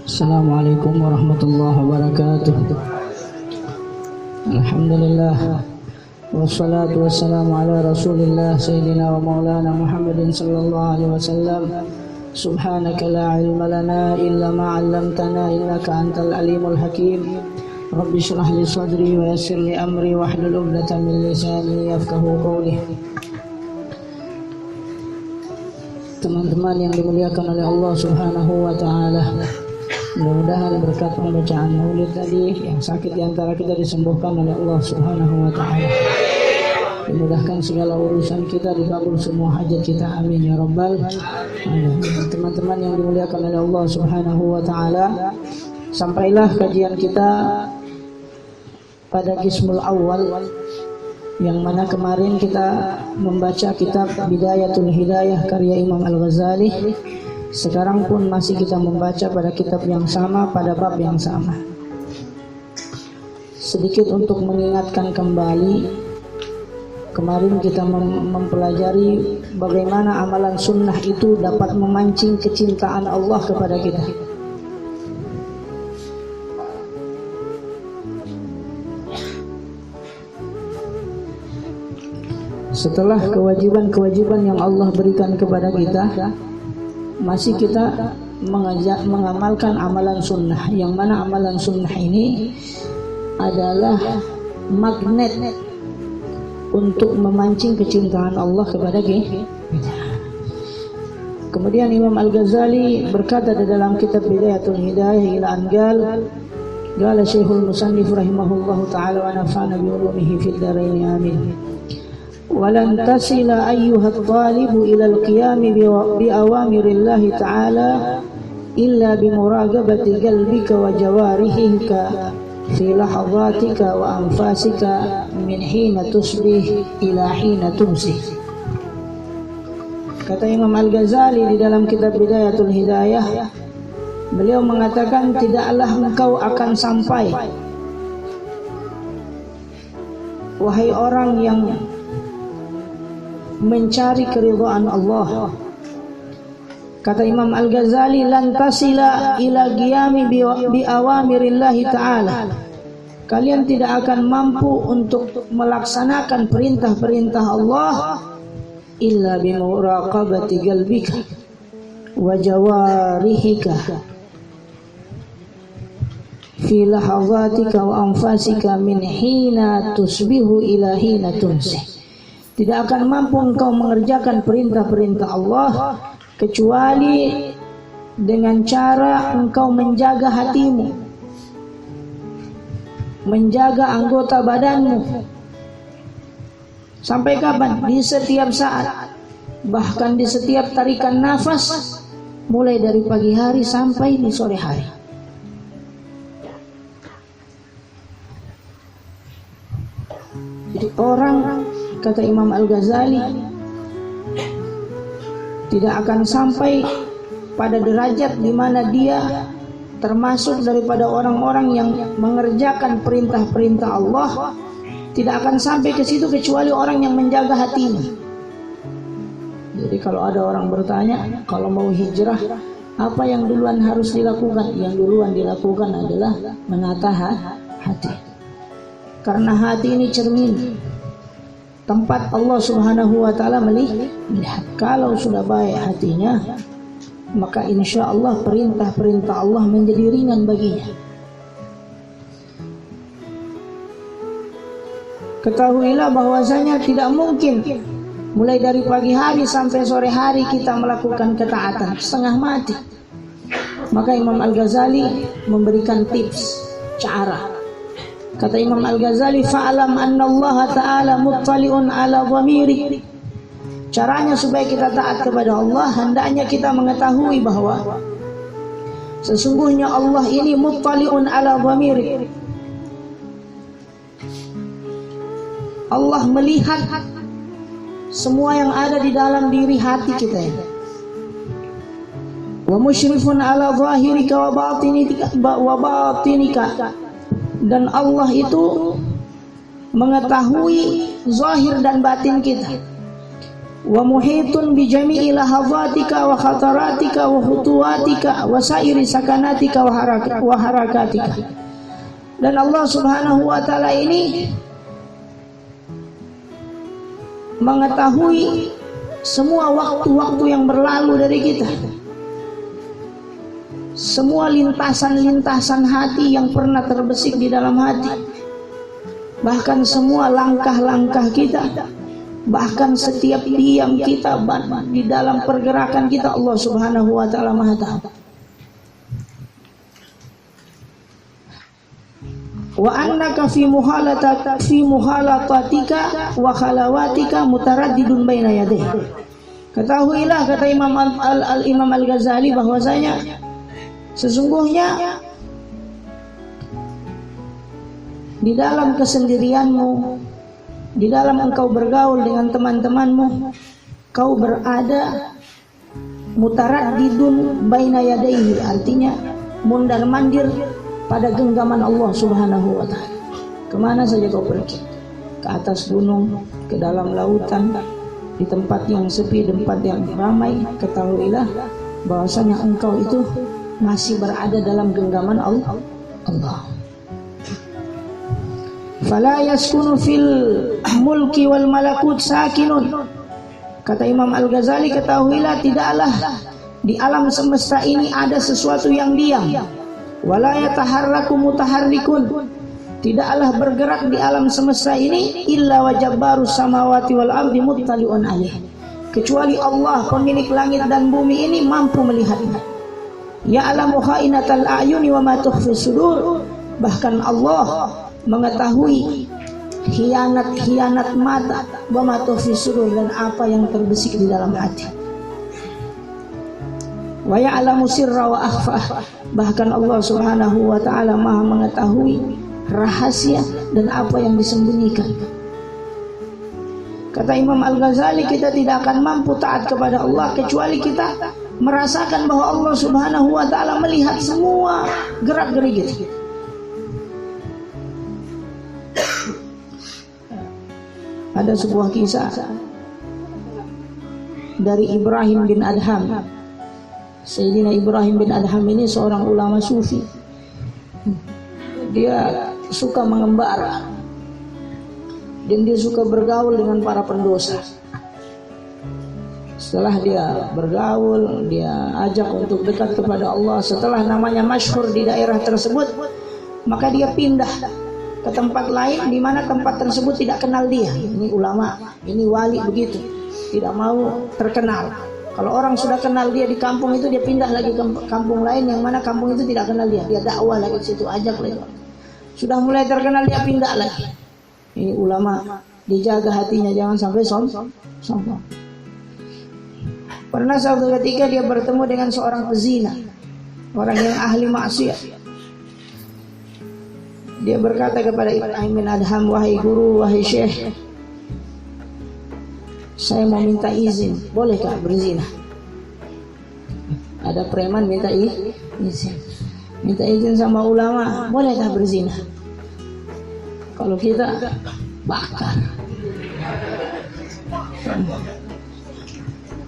Assalamualaikum warahmatullahi wabarakatuh. Alhamdulillah wassalatu wassalamu ala rasulillah sayyidina wa maulana Muhammadin sallallahu alaihi wasallam. Subhanaka la ilma lana illa ma 'allamtana innaka antal alimul hakim. Rabbi shrah li sadri wa yassir li amri wahlul 'uqdatam min lisani yafqahu qawli. Teman-teman yang dimuliakan oleh Allah Subhanahu wa taala, mudah-mudahan berkat pembacaan maulid tadi yang sakit di antara kita disembuhkan oleh Allah Subhanahu wa taala. Dimudahkan segala urusan kita, dikabul semua hajat kita, amin ya rabbal alamin. Teman-teman yang dimuliakan oleh Allah Subhanahu wa taala, sampailah kajian kita pada qismul awal, yang mana kemarin kita membaca kitab Bidayatul Hidayah karya Imam Al-Ghazali. Sekarang pun masih kita membaca pada kitab yang sama, pada bab yang sama. Sedikit untuk mengingatkan kembali, kemarin kita mempelajari bagaimana amalan sunnah itu dapat memancing kecintaan Allah kepada kita. Setelah kewajiban-kewajiban yang Allah berikan kepada kita, masih kita mengamalkan amalan sunnah, yang mana amalan sunnah ini adalah magnet untuk memancing kecintaan Allah kepada kita. Kemudian Imam Al-Ghazali berkata di dalam kitab Bidayatul Hidayah ila Angal, qala Syekhul Musannif rahimahullahu taala wa nafa'ana bi ulumihi fid dharain amin. ولن تصل أيها الطالب إلى القيام بأوامر تعالى إلا بمراقبة قلبك وجوارحك في لحظاتك وأنفاسك من حين تصبح إلى حين تمسي. Kata Imam Al-Ghazali di dalam kitab Bidayatul Hidayah, beliau mengatakan tidaklah engkau akan sampai, wahai orang yang mencari keridhaan Allah. Kata Imam Al-Ghazali, lan tasila ila qiyami bi awamirillahi ta'ala, kalian tidak akan mampu untuk melaksanakan perintah-perintah Allah illa bi muraqabati qalbika wa jawarihika fi lahazatika wa anfasika min hina tusbihu ila hina tumsi. Tidak akan mampu engkau mengerjakan perintah-perintah Allah kecuali dengan cara engkau menjaga hatimu, menjaga anggota badanmu. Sampai kapan? Di setiap saat, bahkan di setiap tarikan nafas, mulai dari pagi hari sampai di sore hari. Jadi orang, kata Imam Al-Ghazali, tidak akan sampai pada derajat di mana dia termasuk daripada orang-orang yang mengerjakan perintah-perintah Allah. Tidak akan sampai ke situ kecuali orang yang menjaga hatinya. Jadi kalau ada orang bertanya, kalau mau hijrah, apa yang duluan harus dilakukan? Yang duluan dilakukan adalah menata hati. Karena hati ini cermin, tempat Allah Subhanahu wa taala melihat. Kalau sudah baik hatinya, maka insya Allah perintah-perintah Allah menjadi ringan baginya. Ketahuilah bahwasanya tidak mungkin mulai dari pagi hari sampai sore hari kita melakukan ketaatan setengah mati. Maka Imam Al-Ghazali memberikan tips, cara. Kata Imam Al-Ghazali, fa'alam anna Allah ta'ala muttali'un ala dhamiri. Caranya supaya kita taat kepada Allah, hendaknya kita mengetahui bahwa sesungguhnya Allah ini muttali'un ala dhamiri. Allah melihat semua yang ada di dalam diri hati kita ini. Wa musyrifun ala zahirika wa batinika. Dan Allah itu mengetahui zahir dan batin kita. wa muhitun bi jami'i lahazatika wa khataratika wa khutuwatika wa sairi sakanatika wa harakatika. Dan Allah Subhanahu wa taala ini mengetahui semua waktu-waktu yang berlalu dari kita, semua lintasan-lintasan hati yang pernah terbesit di dalam hati, bahkan semua langkah-langkah kita, bahkan setiap diam kita di dalam pergerakan kita. Allah Subhanahu wa taala Maha tahu. Wa annaka fi muhalatatika wa khalawatika mutaraddidun baina yadayhi. Ketahuilah, kata Imam Al-Ghazali, bahwasanya sesungguhnya di dalam kesendirianmu, di dalam engkau bergaul dengan teman-temanmu, kau berada mutaraddidun baina yadayhi, artinya mundar-mandir pada genggaman Allah Subhanahu wa taala. Kemana saja kau pergi, ke atas gunung, ke dalam lautan, di tempat yang sepi, tempat yang ramai, ketahuilah bahwasanya engkau itu masih berada dalam genggaman Allah. Fala yaskunu fil mulki wal malakut sakinun. Kata Imam Al-Ghazali, ketahuilah tidaklah di alam semesta ini ada sesuatu yang diam. Wala yataharraku mutaharrikun. Tidaklah bergerak di alam semesta ini illa wajabbarus samawati wal ardi muttali'un alaih, kecuali Allah pemilik langit dan bumi ini mampu melihatnya. Ya'lamu kha'inatal a'yuni wa ma tukhfi sudur. Bahkan Allah mengetahui khianat mata, wa ma tukhfi sudur, dan apa yang terbesik di dalam hati. Wa ya'lamu sirra wa akhfa. Bahkan Allah Subhanahu wa taala Maha mengetahui rahasia dan apa yang disembunyikan. Kata Imam Al-Ghazali, kita tidak akan mampu taat kepada Allah kecuali kita merasakan bahwa Allah Subhanahu wa taala melihat semua gerak-gerik kita. Ada sebuah kisah dari Ibrahim bin Adham. Sayyidina Ibrahim bin Adham ini seorang ulama sufi. Dia suka mengembara dan dia suka bergaul dengan para pendosa. Setelah dia bergaul, dia ajak untuk dekat kepada Allah. Setelah namanya masyhur di daerah tersebut, maka dia pindah ke tempat lain di mana tempat tersebut tidak kenal dia. Ini ulama, ini wali, begitu, tidak mau terkenal. Kalau orang sudah kenal dia di kampung itu, dia pindah lagi ke kampung lain yang mana kampung itu tidak kenal dia. Dia dakwah lagi di situ, ajak lagi. Sudah mulai terkenal, dia pindah lagi. Ini ulama, dijaga hatinya jangan sampai sombong. Pernah suatu ketika dia bertemu dengan seorang pezina, orang yang ahli maksiat. Dia berkata kepada Ibrahim bin Adham, wahai guru, wahai syekh, saya mau minta izin, bolehkah berzina? Ada preman minta izin sama ulama, bolehkah berzina? Kalau kita bakar,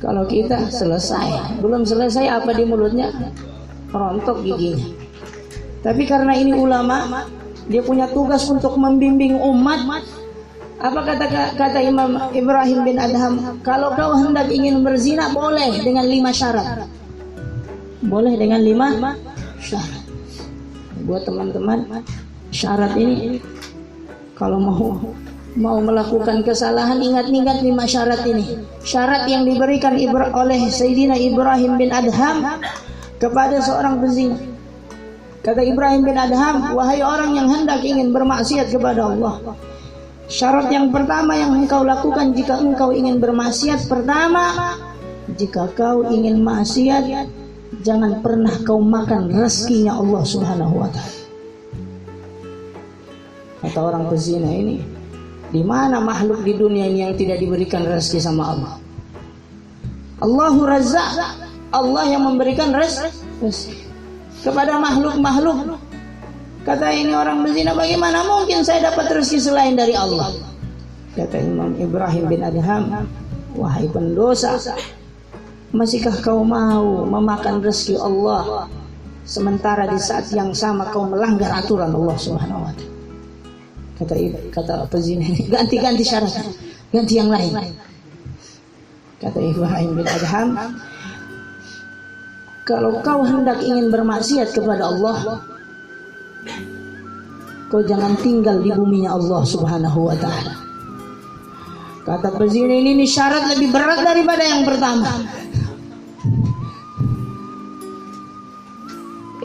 kalau kita selesai, belum selesai apa di mulutnya, rontok giginya. Tapi karena ini ulama, dia punya tugas untuk membimbing umat. Apa kata Imam Ibrahim bin Adham? Kalau kau hendak ingin berzina, boleh dengan 5 syarat. Boleh dengan 5 syarat. Buat teman-teman, syarat ini kalau mau melakukan kesalahan, ingat-ingat 5 syarat ini. Syarat yang diberikan oleh Sayyidina Ibrahim bin Adham kepada seorang pezina. Kata Ibrahim bin Adham, wahai orang yang hendak ingin bermaksiat kepada Allah, syarat yang pertama yang engkau lakukan jika engkau ingin bermaksiat, pertama, jika kau ingin maksiat, jangan pernah kau makan rezekinya Allah Subhanahu wa taala. Kata orang pezina ini, di mana makhluk di dunia ini yang tidak diberikan rezeki sama Allah? Allahu Razzaq, Allah yang memberikan rezeki kepada makhluk-makhluk. Kata ini orang berzina, bagaimana mungkin saya dapat rezeki selain dari Allah? Kata Imam Ibrahim bin Adham, wahai pendosa, masihkah kau mau memakan rezeki Allah sementara di saat yang sama kau melanggar aturan Allah Subhanahu wa taala? Kata pezina ini, ganti syarat, ganti yang lain. Kata Ibrahim bin Adham, kalau kau hendak ingin bermaksiat kepada Allah, kau jangan tinggal di buminya Allah Subhanahu wa taala. Kata pezina ini syarat lebih berat daripada yang pertama.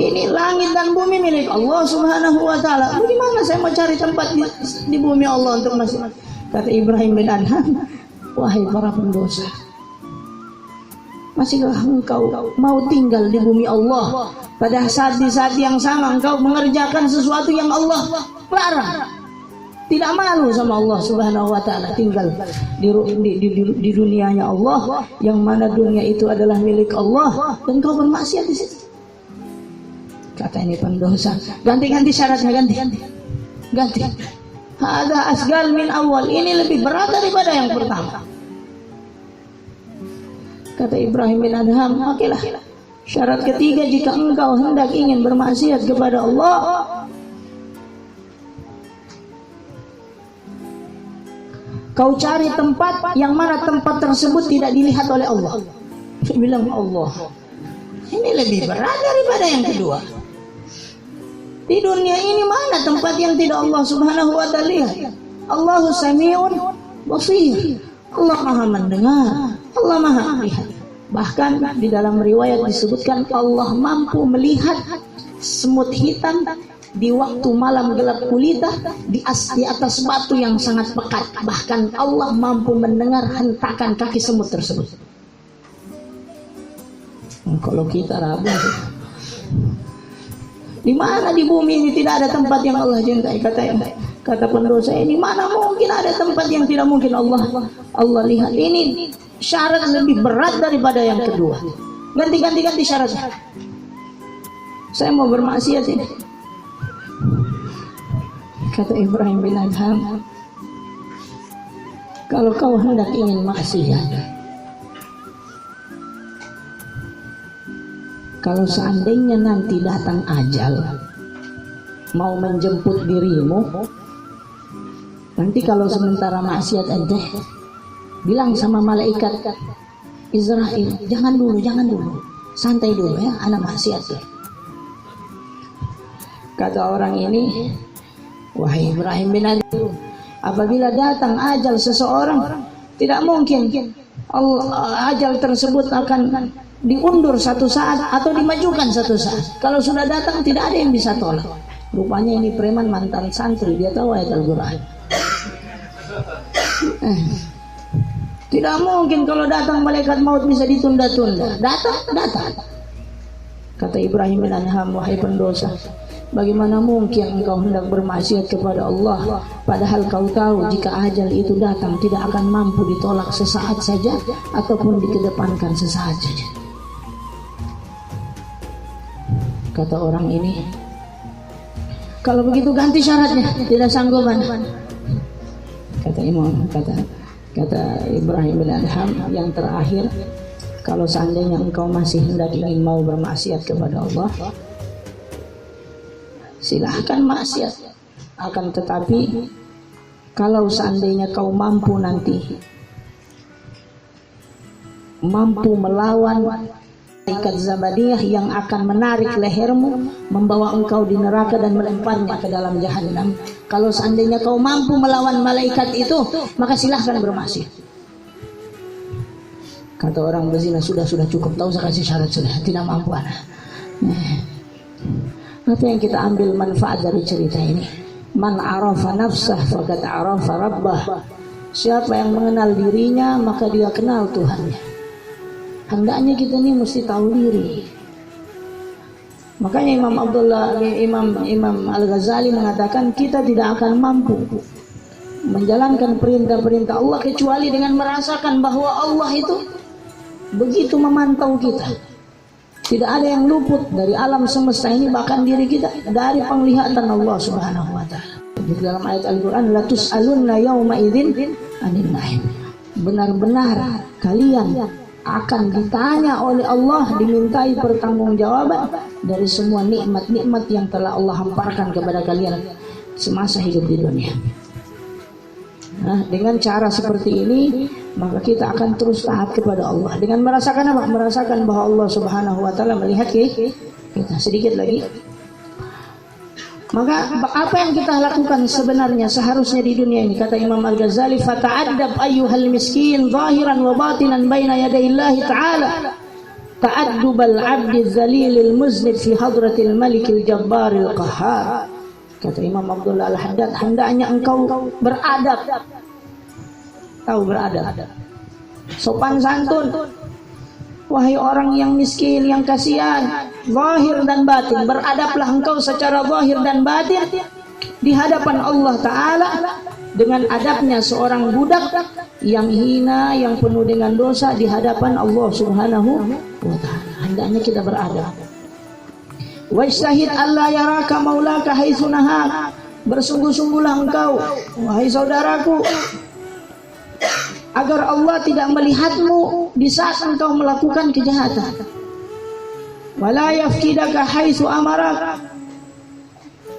Ini langit dan bumi milik Allah Subhanahu wa taala. Bagaimana saya mau cari tempat di bumi Allah untuk masih? Kata Ibrahim bin Adham, wahai para pendosa, masihkah engkau mau tinggal di bumi Allah pada saat di saat yang sama engkau mengerjakan sesuatu yang Allah larang? Tidak malu sama Allah Subhanahu wa taala tinggal di dunianya Allah, yang mana dunia itu adalah milik Allah, dan kau bermaksiat di situ. Kata ini pendosa, ganti syaratnya, ganti. Ada asgal min awal, ini lebih berat daripada yang pertama. Kata Ibrahim bin Adham, okelah, syarat ketiga, jika engkau hendak ingin bermaksiat kepada Allah, kau cari tempat yang mana tempat tersebut tidak dilihat oleh Allah. Saya bilang, Allah, ini lebih berat daripada yang kedua. Di dunia ini mana tempat yang tidak Allah Subhanahu wa taala lihat? Allahu Sami'un Basir. Allah Maha mendengar, Allah Maha melihat. Bahkan di dalam riwayat disebutkan Allah mampu melihat semut hitam di waktu malam gelap gulita di atas batu yang sangat pekat. Bahkan Allah mampu mendengar hentakan kaki semut tersebut. Kalau kita ragu, di mana di bumi ini tidak ada tempat yang Allah cintai? Kata pendosa ini, mana mungkin ada tempat yang tidak mungkin Allah lihat? Ini syarat lebih berat daripada yang kedua. Ganti syaratnya. Saya mau bermaksiat ini. Kata Ibrahim bin Adham, kalau kau hendak ingin maksiat, kalau seandainya nanti datang ajal mau menjemput dirimu, nanti kalau sementara maksiat ente, bilang sama malaikat Israel, jangan dulu, santai dulu ya, anak maksiat ya. Kata orang ini, wahai Ibrahim bin Adham, apabila datang ajal seseorang, tidak mungkin ajal tersebut akan diundur satu saat atau dimajukan satu saat. Kalau sudah datang tidak ada yang bisa tolak. Rupanya ini preman mantan santri, dia tahu ayat Al-Quran. Tidak mungkin kalau datang malaikat maut bisa ditunda-tunda. Datang. Kata Ibrahim bin Adham, wahai pendosa, bagaimana mungkin engkau hendak bermaksiat kepada Allah, padahal kau tahu jika ajal itu datang tidak akan mampu ditolak sesaat saja ataupun dikedepankan sesaat saja. Kata orang ini, kalau begitu ganti syaratnya, tidak sanggupan. Kata Ibrahim bin Adham, yang terakhir, kalau seandainya engkau masih hendak ingin mau bermaksiat kepada Allah, silahkan maksiat. Akan tetapi kalau seandainya kau mampu melawan malaikat Zabadiyah yang akan menarik lehermu, membawa engkau di neraka dan melemparnya ke dalam jahanam, kalau seandainya kau mampu melawan malaikat itu, maka silahkan bermaksiat. Kata orang berzina, sudah cukup, tahu saya kasih syarat sudah, tidak mampu anak. Apa yang kita ambil manfaat dari cerita ini? Man arafa nafsah faqad arafa rabbah. Siapa yang mengenal dirinya, maka dia kenal Tuhannya. Hendaknya kita ini mesti tahu diri. Makanya Imam Al-Ghazali mengatakan kita tidak akan mampu menjalankan perintah-perintah Allah kecuali dengan merasakan bahwa Allah itu begitu memantau kita. Tidak ada yang luput dari alam semesta ini, bahkan diri kita, dari penglihatan Allah Subhanahu wa taala. Di dalam ayat Al-Qur'an, la tus'alunna yauma idzin 'anil na'im. benar-benar kalian akan ditanya oleh Allah, dimintai pertanggungjawaban dari semua nikmat-nikmat yang telah Allah hamparkan kepada kalian semasa hidup di dunia. Nah, dengan cara seperti ini maka kita akan terus taat kepada Allah dengan merasakan apa? Merasakan bahwa Allah Subhanahu wa taala melihat kita. Sedikit lagi. Maka apa yang kita lakukan sebenarnya seharusnya di dunia ini, kata Imam Al-Ghazali, fata'addab ayyuhal miskin zahiran wa batinan baina yadayillahi ta'ala ta'addubal 'abdi dzalilil muznib fi hadratil malikil jabbaril qahhar. Kata Imam Abdullah Al-Haddad, hendaknya engkau beradab. Tahu beradab, sopan santun, wahai orang yang miskin, yang kasihan, zahir dan batin, beradablah engkau secara zahir dan batin di hadapan Allah Ta'ala dengan adabnya seorang budak yang hina, yang penuh dengan dosa di hadapan Allah Subhanahu wa Ta'ala. Hendaknya kita beradab. Wajtahid alla yaraka maulaka haitsu nahak. Bersungguh-sungguhlah engkau, wahai saudaraku, agar Allah tidak melihatmu di saat engkau melakukan kejahatan. Wala yafkidaka haitsu amarak.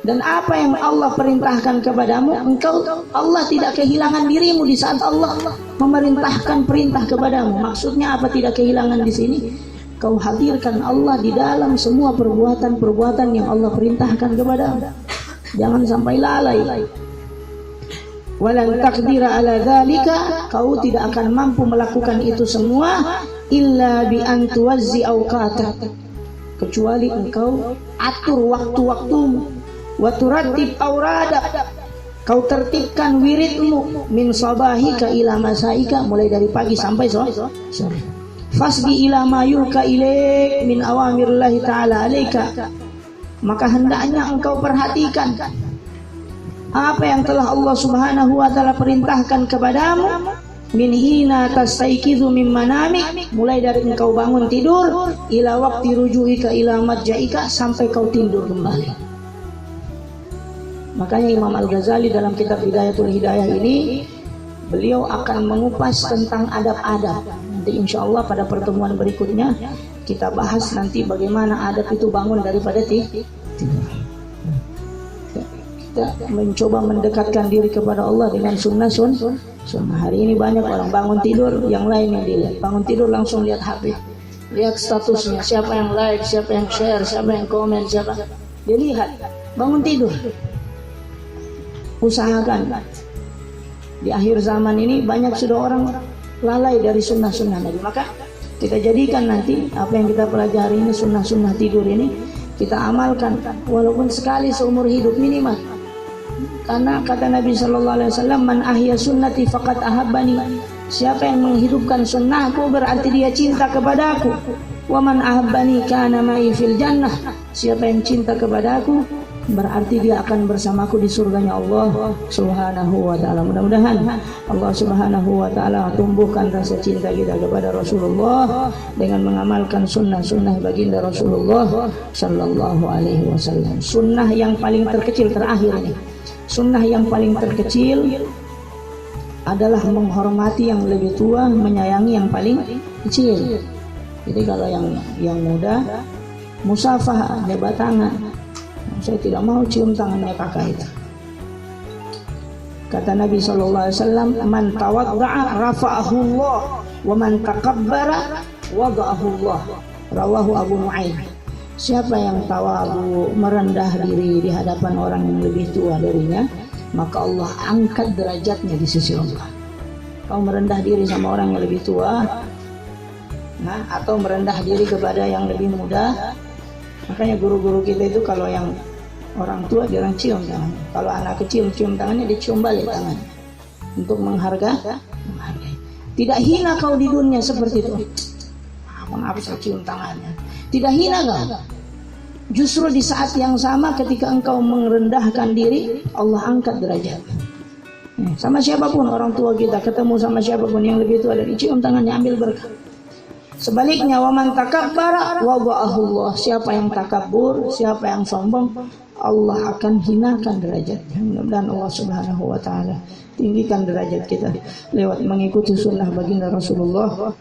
Dan apa yang Allah perintahkan kepadamu, Allah tidak kehilangan dirimu di saat Allah memerintahkan perintah kepadamu. Maksudnya apa tidak kehilangan di sini? Kau hadirkan Allah di dalam semua perbuatan-perbuatan yang Allah perintahkan kepadamu. Jangan sampai lalai. Walan taqdira ala dzalika, kau tidak akan mampu melakukan itu semua illa bi an tuwazzi awqatak, kecuali engkau atur waktu-waktumu, wa turattib awradak, kau tertibkan wiridmu min sabahika ila masaika, mulai dari pagi sampai sore. Fasbi ila ma yulka ilaik min awamirillahi ta'ala alaika, maka hendaknya engkau perhatikan apa yang telah Allah Subhanahu wa taala perintahkan kepadamu, min hina tastaiqizu min manamik, mulai dari engkau bangun tidur, ila waqti rujuika ila madja'ika, sampai kau tidur kembali. Makanya Imam Al-Ghazali dalam kitab Hidayatul Hidayah ini, beliau akan mengupas tentang adab-adab. Nanti insya Allah pada pertemuan berikutnya kita bahas nanti bagaimana adab itu bangun daripada tidur. Kita mencoba mendekatkan diri kepada Allah dengan sunnah. Hari ini banyak orang bangun tidur, yang lain yang dilihat. Bangun tidur langsung lihat HP, lihat statusnya, siapa yang like, siapa yang share, siapa yang komen, siapa. Dilihat, bangun tidur. Usahakan. Di akhir zaman ini banyak sudah orang lalai dari sunnah-sunnah Nabi. Maka kita jadikan nanti apa yang kita pelajari ini, sunnah-sunnah tidur ini, kita amalkan walaupun sekali seumur hidup minimal. Karena kata Nabi sallallahu alaihi wasallam, man ahya sunnati faqad ahabbani, siapa yang menghidupkan sunnahku berarti dia cinta kepadaku. Wa man ahabbani kana ma'i fil jannah, siapa yang cinta kepadaku berarti dia akan bersamaku di surganya Allah Subhanahu wa taala. Mudah-mudahan Allah Subhanahu wa taala tumbuhkan rasa cinta kita kepada Rasulullah dengan mengamalkan sunnah-sunnah baginda Rasulullah sallallahu alaihi wasallam. Sunnah yang paling terkecil terakhir ini. Sunnah yang paling terkecil adalah menghormati yang lebih tua, menyayangi yang paling kecil. Jadi kalau yang muda musafah, jabat tangan. Saya tidak mau cium tangannya kakak itu. Kata Nabi SAW, man tawadda'a rafa'ahu Allah, wa man takabbara wada'ahu Allah. Rawahu Abu Nu'aim. Siapa yang tawadu, merendah diri di hadapan orang yang lebih tua darinya, maka Allah angkat derajatnya di sisi Allah. Kau merendah diri sama orang yang lebih tua, atau merendah diri kepada yang lebih muda. Makanya guru-guru kita itu kalau yang orang tua jangan cium tangannya. Kalau anak kecil cium tangannya, dicium balik tangannya untuk menghargai. Tidak hina kau di dunia seperti itu. Maaf saya cium tangannya. Tidak hina kau. Justru di saat yang sama ketika engkau merendahkan diri, Allah angkat derajat. Sama siapapun orang tua kita, ketemu sama siapapun yang lebih tua dari, cium tangannya, ambil berkah. Sebaliknya, wa man takabbara wada'ahu Allah, siapa yang takabur, siapa yang sombong, Allah akan hinakan derajatnya. Mudah-mudahan Allah Subhanahu wa taala tinggikan derajat kita lewat mengikuti sunnah baginda Rasulullah